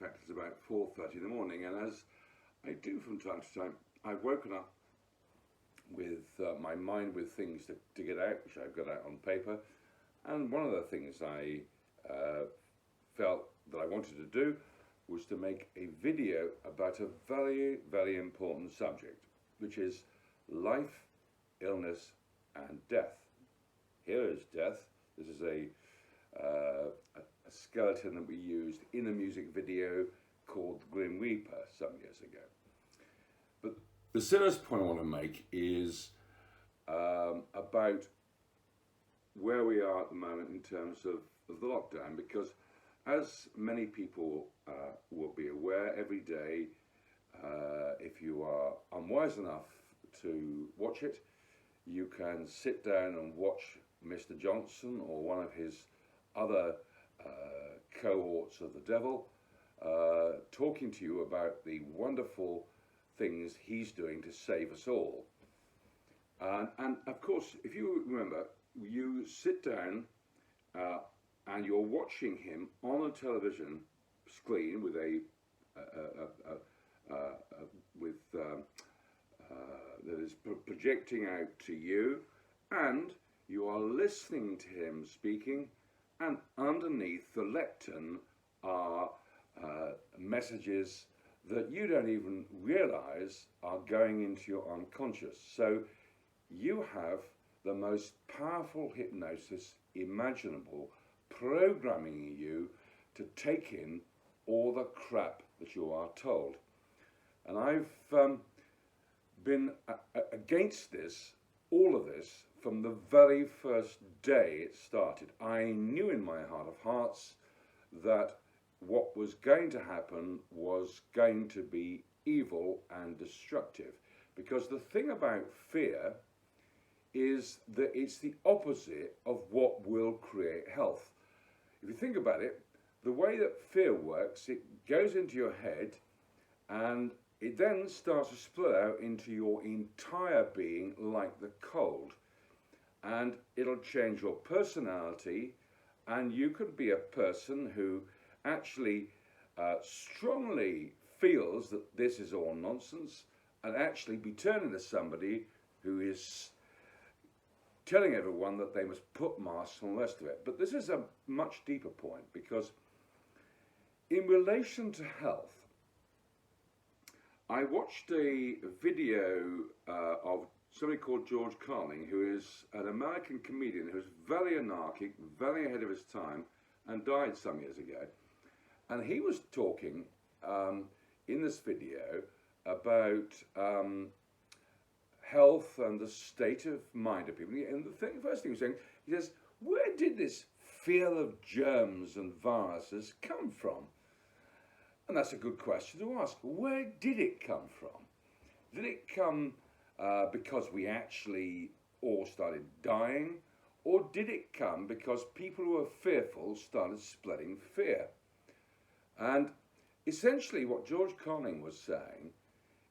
fact it's about 4:30 in the morning, and as I do from time to time, I've woken up with my mind with things to get out, which I've got out on paper. And one of the things I felt that I wanted to do was to make a video about a very, very important subject, which is life, illness, and death. Here is death. This is a skeleton that we used in a music video called The Grim Reaper some years ago. But the serious point I want to make is about where we are at the moment in terms of the lockdown, because as many people will be aware, every day, if you are unwise enough to watch it, you can sit down and watch Mr. Johnson or one of his other cohorts of the devil talking to you about the wonderful things he's doing to save us all. And of course, if you remember, you sit down and you're watching him on a television screen with that is projecting out to you, and you are listening to him speaking, and underneath the lectern are messages that you don't even realize are going into your unconscious. So you have the most powerful hypnosis imaginable programming you to take in all the crap that you are told. And I've been against this, all of this, from the very first day it started. I knew in my heart of hearts that what was going to happen was going to be evil and destructive. Because the thing about fear is that it's the opposite of what will create health. If you think about it, the way that fear works, it goes into your head and it then starts to split out into your entire being like the cold. And it'll change your personality, and you could be a person who actually strongly feels that this is all nonsense, and actually be turning to somebody who is telling everyone that they must put masks on the rest of it. But this is a much deeper point, because in relation to health, I watched a video of somebody called George Carlin, who is an American comedian who's very anarchic, very ahead of his time, and died some years ago. And he was talking in this video about health and the state of mind of people. And the first thing he was saying, he says, where did this fear of germs and viruses come from? And that's a good question to ask. Where did it come from? Did it come because we actually all started dying? Or did it come because people who were fearful started spreading fear? And essentially what George Carlin was saying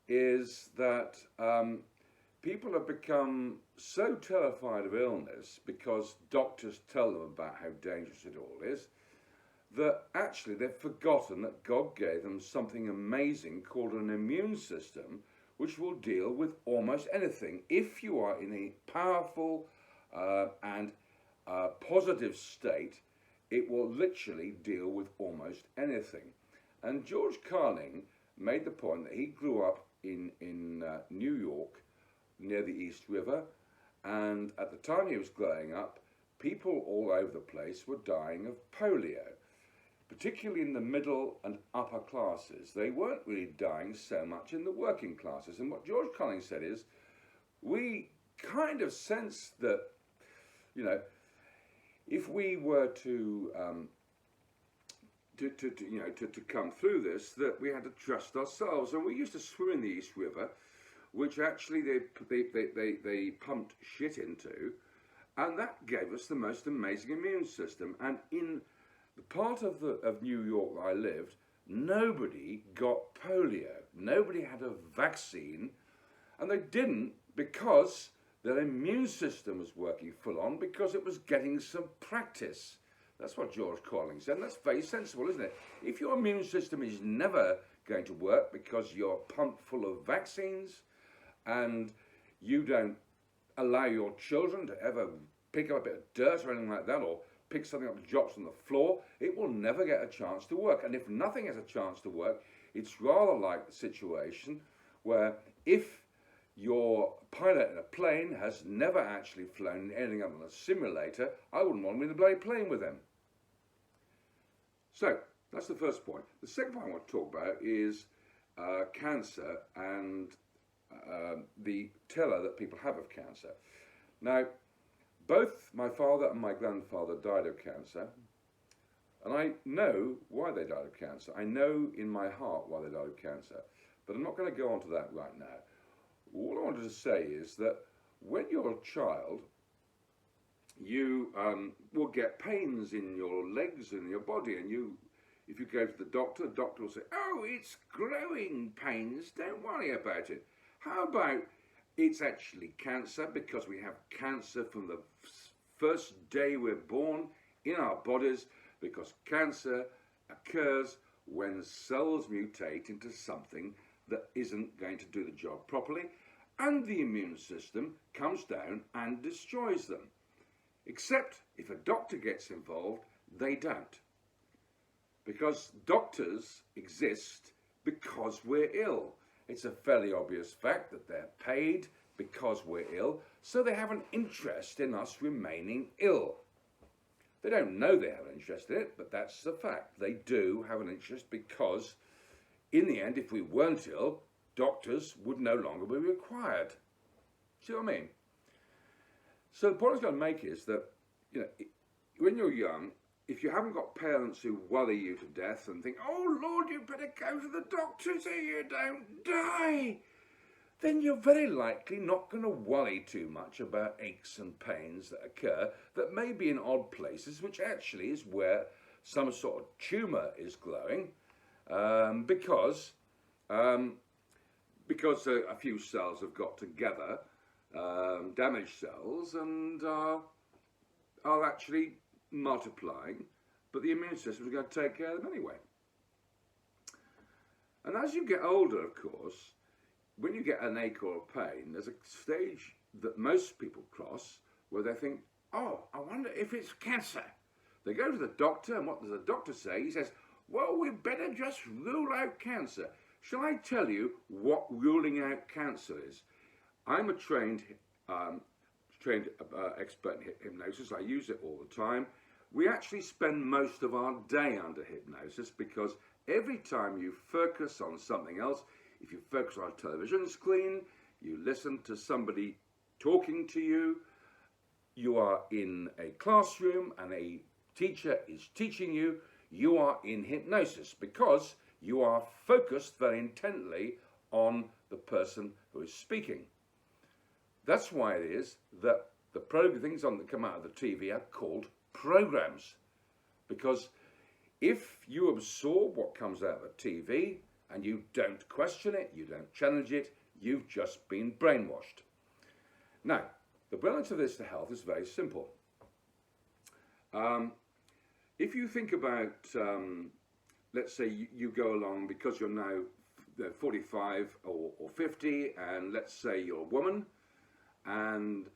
is that people have become so terrified of illness because doctors tell them about how dangerous it all is, that actually they've forgotten that God gave them something amazing called an immune system, which will deal with almost anything. If you are in a powerful and positive state, it will literally deal with almost anything. And George Carlin made the point that he grew up in New York, near the East River, and at the time he was growing up, people all over the place were dying of polio, particularly in the middle and upper classes. They weren't really dying so much in the working classes. And what George Carlin said is, we kind of sense that, you know, if we were to come through this, that we had to trust ourselves. And we used to swim in the East River, which actually they pumped shit into, and that gave us the most amazing immune system. And in the part of New York where I lived, nobody got polio. Nobody had a vaccine, and they didn't because their immune system was working full on, because it was getting some practice. That's what George Carlin said, and that's very sensible, isn't it? If your immune system is never going to work because you're pumped full of vaccines and you don't allow your children to ever pick up a bit of dirt or anything like that, or pick something up that drops on the floor, it will never get a chance to work. And if nothing has a chance to work, it's rather like the situation where if your pilot in a plane has never actually flown anything other than a simulator, I wouldn't want him in the bloody plane with them. So, that's the first point. The second point I want to talk about is cancer and the terror that people have of cancer. Now, both my father and my grandfather died of cancer, and I know why they died of cancer. I know in my heart why they died of cancer, but I'm not going to go on to that right now. All I wanted to say is that when you're a child, you will get pains in your legs and your body, and if you go to the doctor will say, "Oh, it's growing pains, don't worry about it." How about it's actually cancer, because we have cancer from the first day we're born in our bodies, because cancer occurs when cells mutate into something that isn't going to do the job properly, and the immune system comes down and destroys them. Except if a doctor gets involved, they don't. Because doctors exist because we're ill. It's a fairly obvious fact that they're paid because we're ill, so they have an interest in us remaining ill. They don't know they have an interest in it, but that's the fact. They do have an interest because, in the end, if we weren't ill, doctors would no longer be required. See what I mean? So the point I was going to make is that, when you're young, if you haven't got parents who worry you to death and think, "Oh Lord, you better go to the doctor so you don't die," then you're very likely not going to worry too much about aches and pains that occur that may be in odd places, which actually is where some sort of tumour is growing, because a few cells have got together, damaged cells, and are actually multiplying, but the immune system is going to take care of them anyway. And as you get older, of course, when you get an ache or a pain, there's a stage that most people cross where they think, "Oh, I wonder if it's cancer." They go to the doctor, and what does the doctor say? He says, "Well, we better just rule out cancer." Shall I tell you what ruling out cancer is? I'm a trained expert in hypnosis. I use it all the time. We actually spend most of our day under hypnosis because every time you focus on something else, if you focus on a television screen, you listen to somebody talking to you, you are in a classroom and a teacher is teaching you, you are in hypnosis because you are focused very intently on the person who is speaking. That's why it is that the things that come out of the TV are called programs. Because if you absorb what comes out of the TV and you don't question it, you don't challenge it, you've just been brainwashed. Now, the balance of this to health is very simple. If you think about, let's say you go along because you're now 45 or 50, and let's say you're a woman, and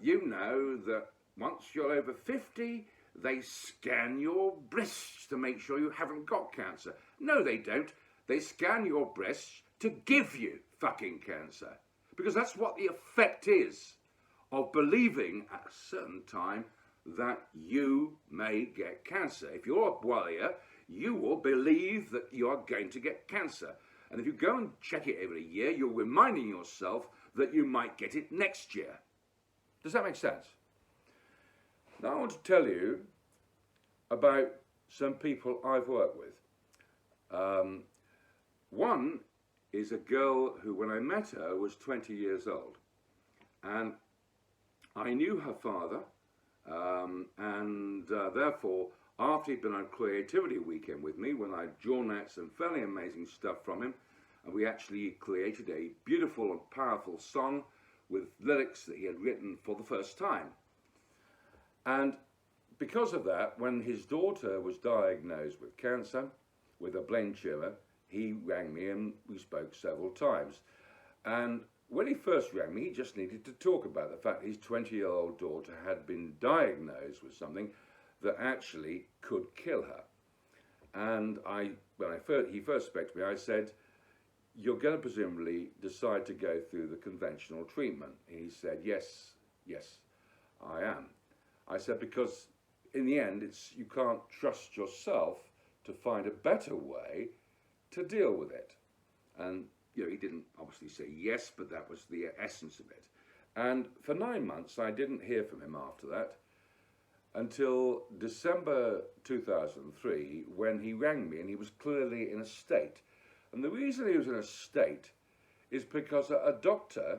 you know that once you're over 50, they scan your breasts to make sure you haven't got cancer. No, they don't. They scan your breasts to give you fucking cancer. Because that's what the effect is of believing at a certain time that you may get cancer. If you're a warrior, you will believe that you are going to get cancer. And if you go and check it every year, you're reminding yourself that you might get it next year. Does that make sense? Now I want to tell you about some people I've worked with. One is a girl who, when I met her, was 20 years old. And I knew her father, and therefore, after he'd been on Creativity Weekend with me, when I'd drawn out some fairly amazing stuff from him, and we actually created a beautiful and powerful song with lyrics that he had written for the first time. And because of that, when his daughter was diagnosed with cancer, with a brain tumour, he rang me and we spoke several times. And when he first rang me, he just needed to talk about the fact his 20-year-old daughter had been diagnosed with something that actually could kill her. And he first spoke to me, I said, "You're going to presumably decide to go through the conventional treatment." He said, yes, I am. I said, because in the end, you can't trust yourself to find a better way to deal with it. And he didn't obviously say yes, but that was the essence of it. And for 9 months, I didn't hear from him after that until December 2003, when he rang me and he was clearly in a state. And the reason he was in a state is because a doctor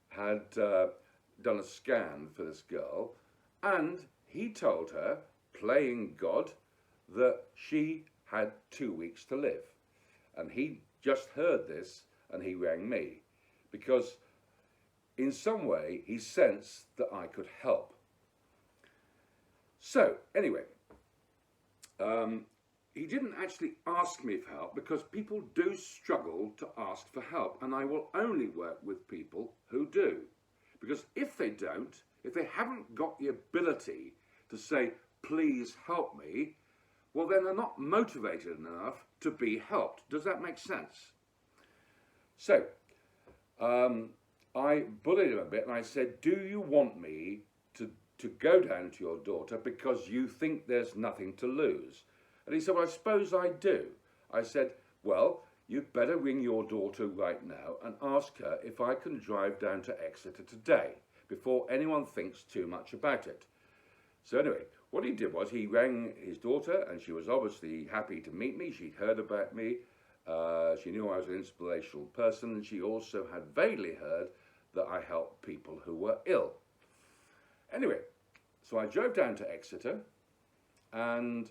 had done a scan for this girl, and he told her, playing God, that she had 2 weeks to live. And he just heard this and he rang me because in some way he sensed that I could help. So anyway, he didn't actually ask me for help, because people do struggle to ask for help, and I will only work with people who do. Because if they don't, if they haven't got the ability to say, please help me, well, then they're not motivated enough to be helped. Does that make sense? So, I bullied him a bit and I said, do you want me to go down to your daughter because you think there's nothing to lose? And he said, well, I suppose I do. I said, well, you'd better ring your daughter right now and ask her if I can drive down to Exeter today before anyone thinks too much about it. So anyway, what he did was he rang his daughter, and she was obviously happy to meet me. She'd heard about me. She knew I was an inspirational person, and she also had vaguely heard that I helped people who were ill. Anyway, so I drove down to Exeter and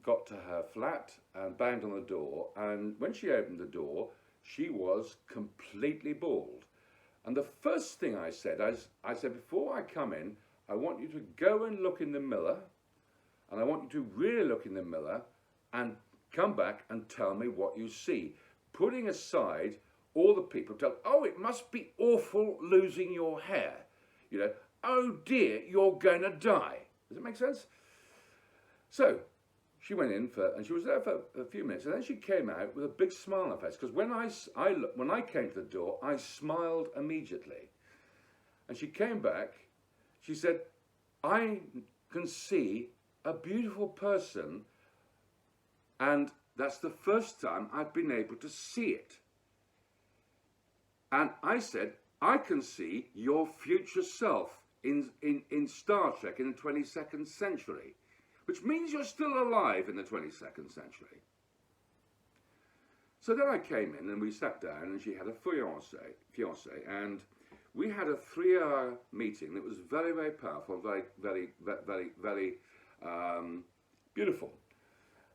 got to her flat and banged on the door. And when she opened the door, she was completely bald. And the first thing I said, I said, before I come in, I want you to go and look in the mirror, and I want you to really look in the mirror and come back and tell me what you see. Putting aside all the people tell, oh, it must be awful losing your hair. Oh dear, you're going to die. Does it make sense? So she went in and she was there for a few minutes, and then she came out with a big smile on her face, because when I came to the door, I smiled immediately. And she came back, she said, I can see a beautiful person, and that's the first time I've been able to see it. And I said, I can see your future self in Star Trek in the 22nd century, which means you're still alive in the 22nd century. So then I came in and we sat down, and she had a fiance, and we had a 3-hour meeting that was very, very powerful, very, very, very, very beautiful.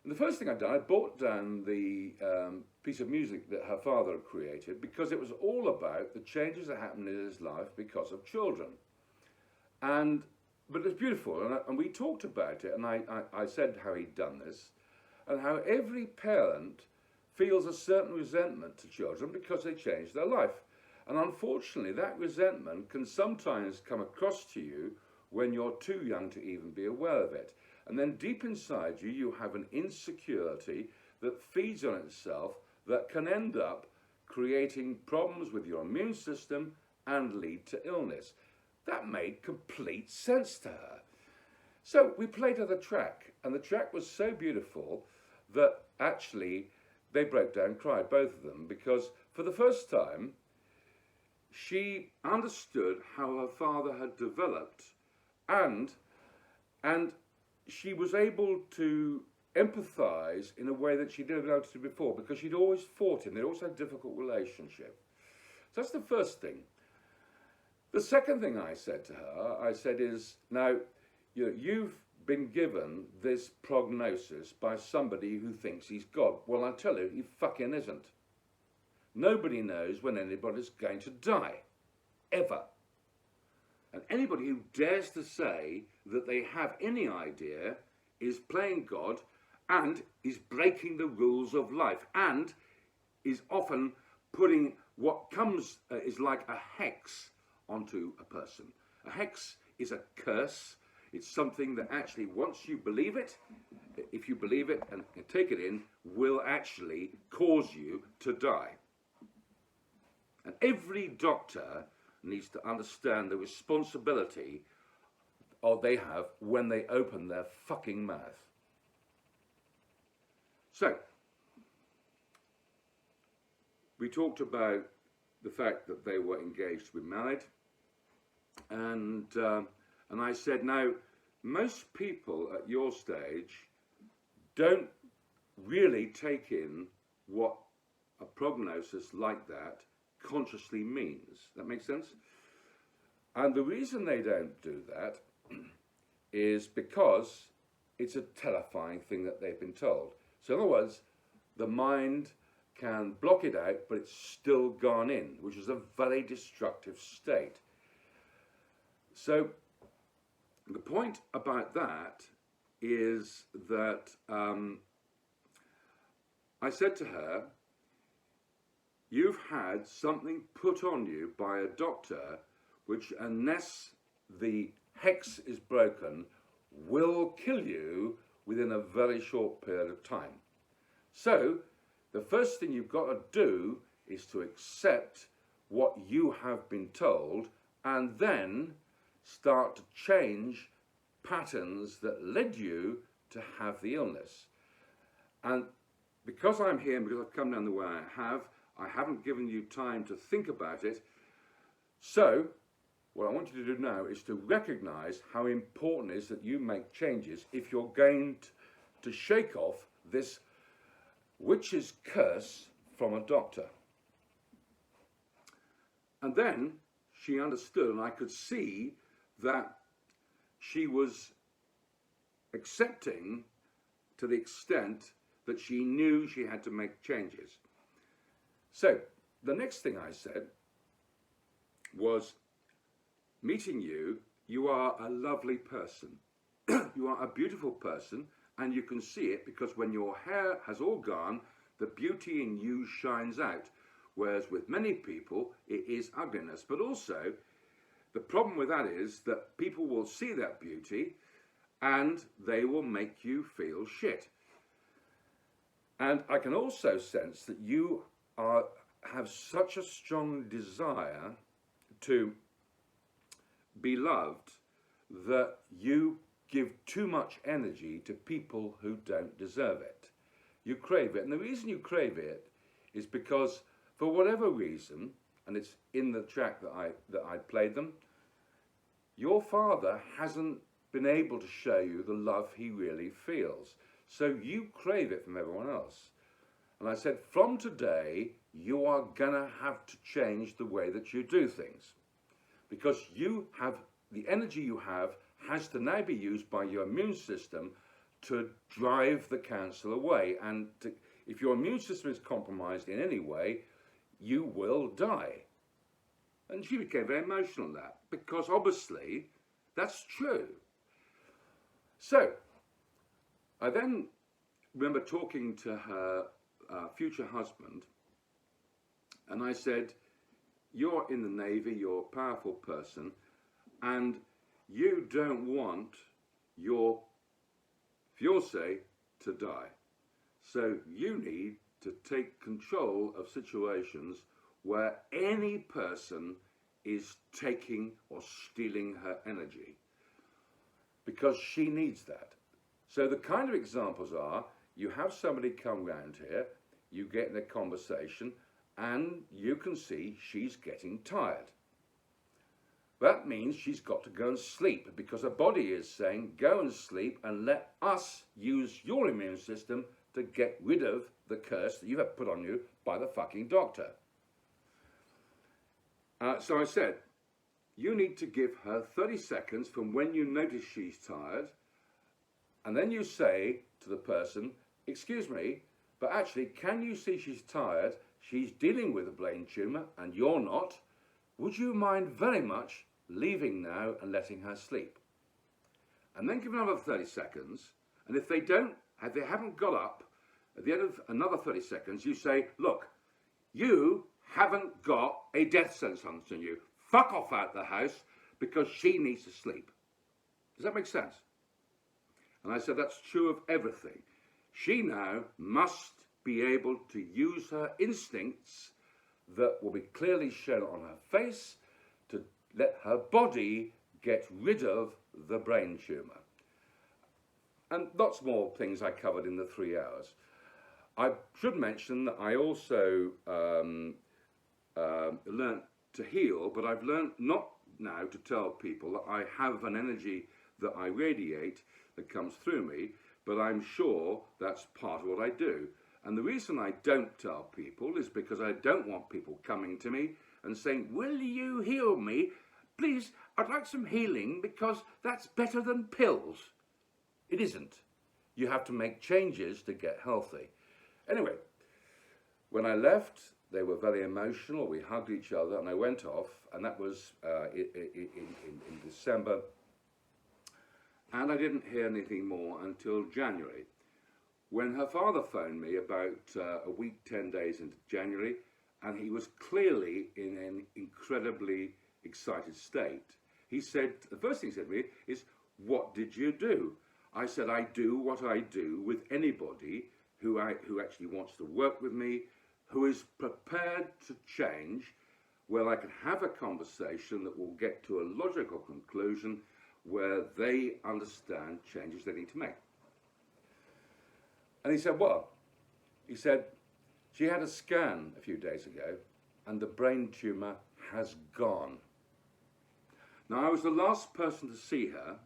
And the first thing I'd done, I brought down the piece of music that her father had created, because it was all about the changes that happened in his life because of children. But it was beautiful, and we talked about it, and I said how he'd done this, and how every parent feels a certain resentment to children because they changed their life. And unfortunately, that resentment can sometimes come across to you when you're too young to even be aware of it. And then deep inside you, you have an insecurity that feeds on itself that can end up creating problems with your immune system and lead to illness. That made complete sense to her. So we played her the track, and the track was so beautiful that actually they broke down and cried, both of them, because for the first time, she understood how her father had developed, and she was able to empathize in a way that she didn't know how to do before, because she'd always fought him. They also had a difficult relationship. So that's the first thing. The second thing I said to her, is, now, you've been given this prognosis by somebody who thinks he's God. Well, I tell you, he fucking isn't. Nobody knows when anybody's going to die, ever. And anybody who dares to say that they have any idea is playing God and is breaking the rules of life and is often putting what comes is like a hex onto a person. A hex is a curse. It's something that actually, once you believe it, if you believe it and take it in, will actually cause you to die. And every doctor needs to understand the responsibility they have when they open their fucking mouth. So, we talked about the fact that they were engaged to be married, and I said, now, most people at your stage don't really take in what a prognosis like that consciously means. That makes sense? And the reason they don't do that is because it's a terrifying thing that they've been told. So in other words, the mind can block it out, but it's still gone in, which is a very destructive state. So the point about that is that I said to her, you've had something put on you by a doctor which, unless the hex is broken, will kill you within a very short period of time. So the first thing you've got to do is to accept what you have been told and then start to change patterns that led you to have the illness. And because I'm here and because I've come down the way I haven't given you time to think about it. So what I want you to do now is to recognize how important it is that you make changes if you're going to shake off this witch's curse from a doctor. And then she understood, and I could see that she was accepting to the extent that she knew she had to make changes. So the next thing I said was, meeting you, you are a lovely person. You are a beautiful person, and you can see it because when your hair has all gone, the beauty in you shines out. Whereas with many people, it is ugliness. But also, the problem with that is that people will see that beauty and they will make you feel shit. And I can also sense that you have such a strong desire to be loved that you give too much energy to people who don't deserve it. You crave it, and the reason you crave it is because, for whatever reason, and it's in the track that I played them, your father hasn't been able to show you the love he really feels. So you crave it from everyone else. And I said, from today, you are gonna have to change the way that you do things. Because you have, the energy you have has to now be used by your immune system to drive the cancer away. And if your immune system is compromised in any way, you will die. And she became very emotional at that, because obviously that's true. So I then remember talking to her future husband, and I said, you're in the Navy, you're a powerful person, and you don't want your fiancé to die. So you need to take control of situations where any person is taking or stealing her energy, because she needs that. So the kind of examples are, you have somebody come round here, you get in a conversation, and you can see she's getting tired. That means she's got to go and sleep, because her body is saying, go and sleep and let us use your immune system to get rid of the curse that you have put on you by the fucking doctor. So I said, you need to give her 30 seconds from when you notice she's tired, and then you say to the person, excuse me, but actually, can you see she's tired? She's dealing with a brain tumour and you're not. Would you mind very much leaving now and letting her sleep. And then give another 30 seconds, and if they haven't got up, at the end of another 30 seconds, you say, look, you haven't got a death sentence on you. Fuck off out the house because she needs to sleep. Does that make sense? And I said, that's true of everything. She now must be able to use her instincts that will be clearly shown on her face to let her body get rid of the brain tumour. And lots more things I covered in the 3 hours. I should mention that I also learnt to heal, but I've learnt not now to tell people that I have an energy that I radiate that comes through me, but I'm sure that's part of what I do. And the reason I don't tell people is because I don't want people coming to me and saying, will you heal me? Please, I'd like some healing because that's better than pills. It isn't. You have to make changes to get healthy. Anyway, when I left, they were very emotional. We hugged each other and I went off, and that was in December. And I didn't hear anything more until January, when her father phoned me about a week, 10 days into January, and he was clearly in an incredibly excited state. He said, the first thing he said to me is, what did you do? I said, I do what I do with anybody who actually wants to work with me, who is prepared to change, where I can have a conversation that will get to a logical conclusion where they understand changes they need to make. And he said, well, he said, she had a scan a few days ago and the brain tumour has gone. Now, I was the last person to see her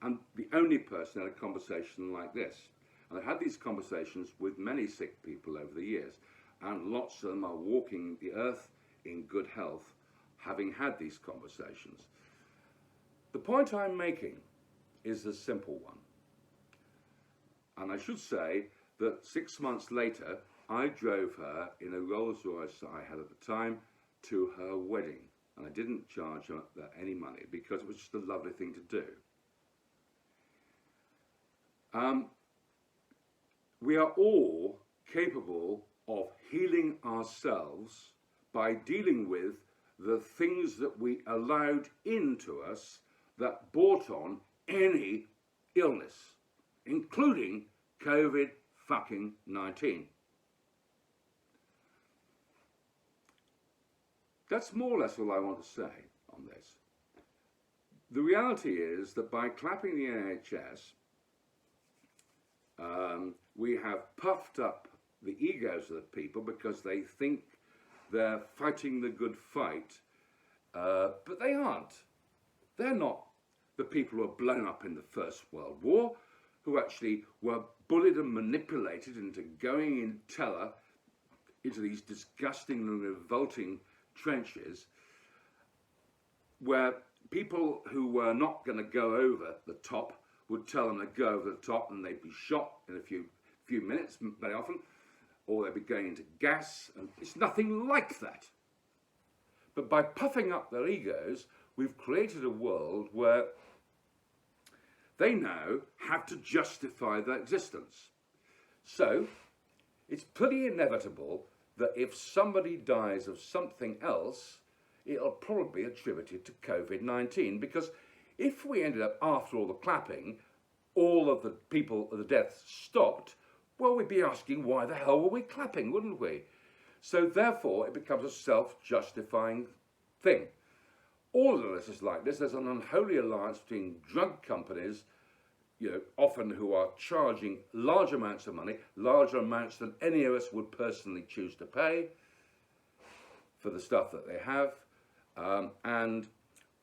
and the only person in a conversation like this. And I've had these conversations with many sick people over the years, and lots of them are walking the earth in good health, having had these conversations. The point I'm making is a simple one. And I should say that 6 months later, I drove her in a Rolls Royce that I had at the time to her wedding. And I didn't charge her any money because it was just a lovely thing to do. We are all capable of healing ourselves by dealing with the things that we allowed into us that brought on any illness, including COVID-19. That's more or less all I want to say on this. The reality is that by clapping the NHS, we have puffed up the egos of the people because they think they're fighting the good fight, but they aren't. They're not the people who were blown up in the First World War, who actually were bullied and manipulated into going in terror into these disgusting and revolting trenches, where people who were not going to go over the top would tell them to go over the top and they'd be shot in a few minutes very often, or they'd be going into gas, and it's nothing like that. But by puffing up their egos, we've created a world where they now have to justify their existence. So it's pretty inevitable that if somebody dies of something else, it'll probably be attributed to COVID-19, because if we ended up, after all the clapping, all of the people, the deaths stopped, well, we'd be asking why the hell were we clapping, wouldn't we? So therefore, it becomes a self-justifying thing. All of this is like this. There's an unholy alliance between drug companies, often who are charging large amounts of money, larger amounts than any of us would personally choose to pay for the stuff that they have, and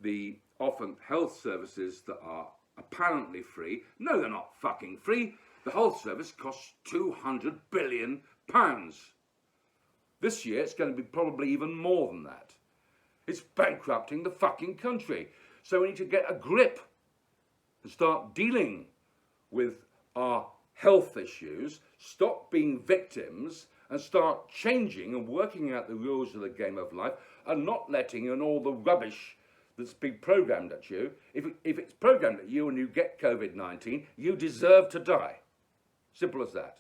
the often health services that are apparently free. No, they're not fucking free. The health service costs £200 billion. This year it's going to be probably even more than that. It's bankrupting the fucking country. So we need to get a grip and start dealing with our health issues, stop being victims, and start changing and working out the rules of the game of life, and not letting in all the rubbish that's been programmed at you. If it's programmed at you and you get COVID-19, you deserve to die. Simple as that.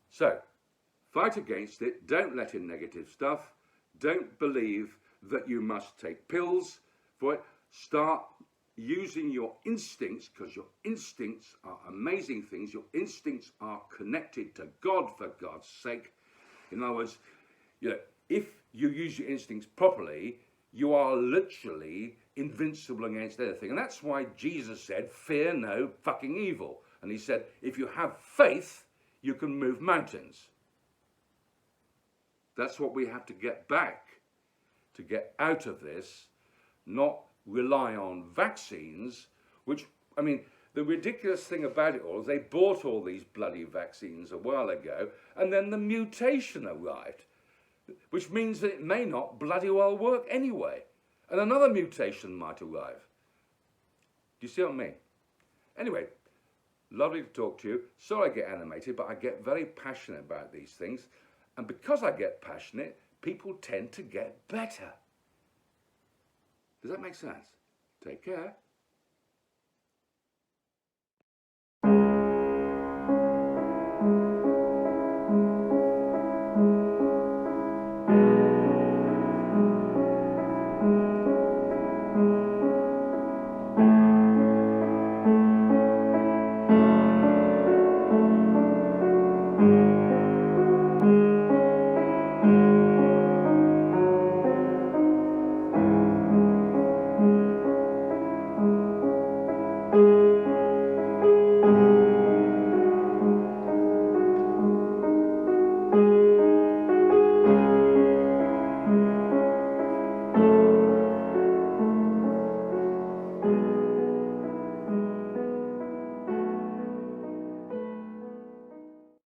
So, fight against it. Don't let in negative stuff. Don't believe that you must take pills for it. Start using your instincts, because your instincts are amazing things. Your instincts are connected to God, for God's sake. In other words, if you use your instincts properly, you are literally invincible against anything. And that's why Jesus said, fear no fucking evil. And he said, if you have faith, you can move mountains. That's what we have to get back to get out of this, not rely on vaccines, which, I mean, the ridiculous thing about it all is they bought all these bloody vaccines a while ago, and then the mutation arrived, which means that it may not bloody well work anyway, and another mutation might arrive. Do you see what I mean? Anyway, lovely to talk to you. Sorry I get animated, but I get very passionate about these things, and because I get passionate, people tend to get better. Does that make sense? Take care.